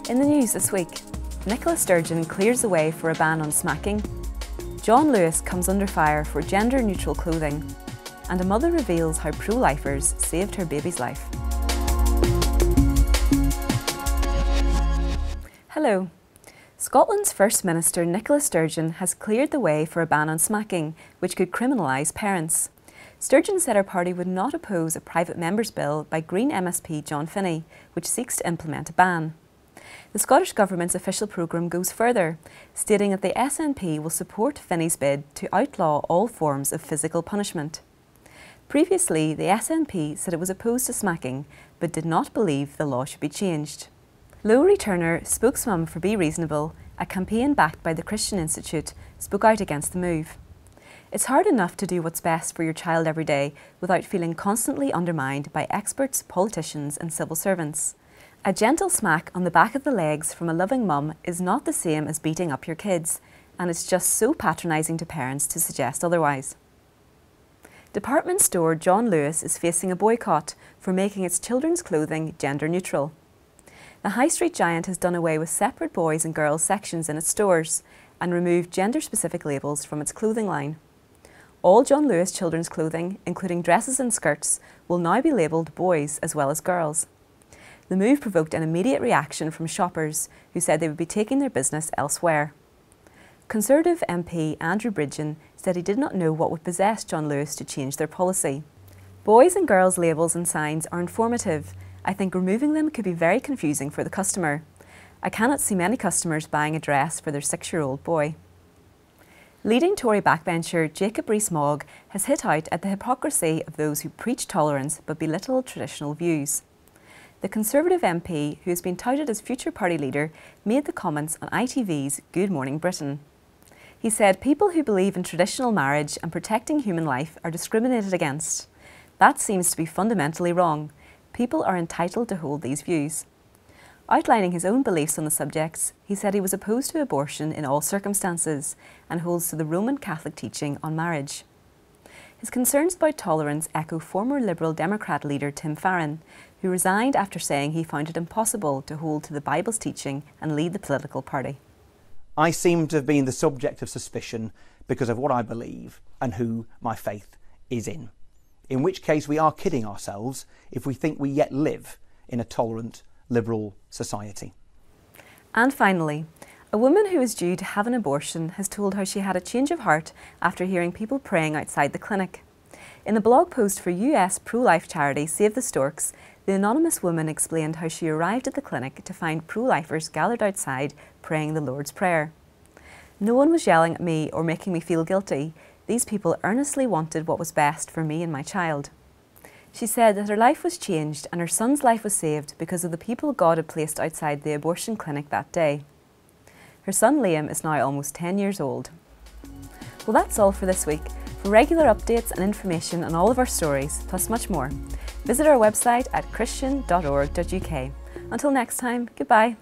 In the news this week, Nicola Sturgeon clears the way for a ban on smacking, John Lewis comes under fire for gender-neutral clothing, and a mother reveals how pro-lifers saved her baby's life. Hello. Scotland's First Minister Nicola Sturgeon has cleared the way for a ban on smacking, which could criminalise parents. Sturgeon said her party would not oppose a private member's bill by Green MSP John Finney, which seeks to implement a ban. The Scottish Government's official programme goes further, stating that the SNP will support Finney's bid to outlaw all forms of physical punishment. Previously, the SNP said it was opposed to smacking, but did not believe the law should be changed. Lowry Turner, spokesmum for Be Reasonable, a campaign backed by the Christian Institute, spoke out against the move. It's hard enough to do what's best for your child every day without feeling constantly undermined by experts, politicians and civil servants. A gentle smack on the back of the legs from a loving mum is not the same as beating up your kids, and it's just so patronising to parents to suggest otherwise. Department store John Lewis is facing a boycott for making its children's clothing gender neutral. The high street giant has done away with separate boys and girls sections in its stores and removed gender-specific labels from its clothing line. All John Lewis children's clothing, including dresses and skirts, will now be labelled boys as well as girls. The move provoked an immediate reaction from shoppers who said they would be taking their business elsewhere. Conservative MP Andrew Bridgen said he did not know what would possess John Lewis to change their policy. Boys and girls labels and signs are informative. I think removing them could be very confusing for the customer. I cannot see many customers buying a dress for their 6-year-old boy. Leading Tory backbencher Jacob Rees-Mogg has hit out at the hypocrisy of those who preach tolerance but belittle traditional views. The Conservative MP, who has been touted as future party leader, made the comments on ITV's Good Morning Britain. He said people who believe in traditional marriage and protecting human life are discriminated against. That seems to be fundamentally wrong. People are entitled to hold these views. Outlining his own beliefs on the subjects, he said he was opposed to abortion in all circumstances and holds to the Roman Catholic teaching on marriage. His concerns about tolerance echo former Liberal Democrat leader Tim Farron, who resigned after saying he found it impossible to hold to the Bible's teaching and lead the political party. I seem to have been the subject of suspicion because of what I believe and who my faith is in which case we are kidding ourselves if we think we yet live in a tolerant, liberal society. And finally, a woman who is due to have an abortion has told how she had a change of heart after hearing people praying outside the clinic. In the blog post for US pro-life charity Save the Storks, the anonymous woman explained how she arrived at the clinic to find pro-lifers gathered outside praying the Lord's Prayer. No one was yelling at me or making me feel guilty. These people earnestly wanted what was best for me and my child. She said that her life was changed and her son's life was saved because of the people God had placed outside the abortion clinic that day. Her son Liam is now almost 10 years old. Well, that's all for this week. For regular updates and information on all of our stories, plus much more, visit our website at christian.org.uk. Until next time, goodbye.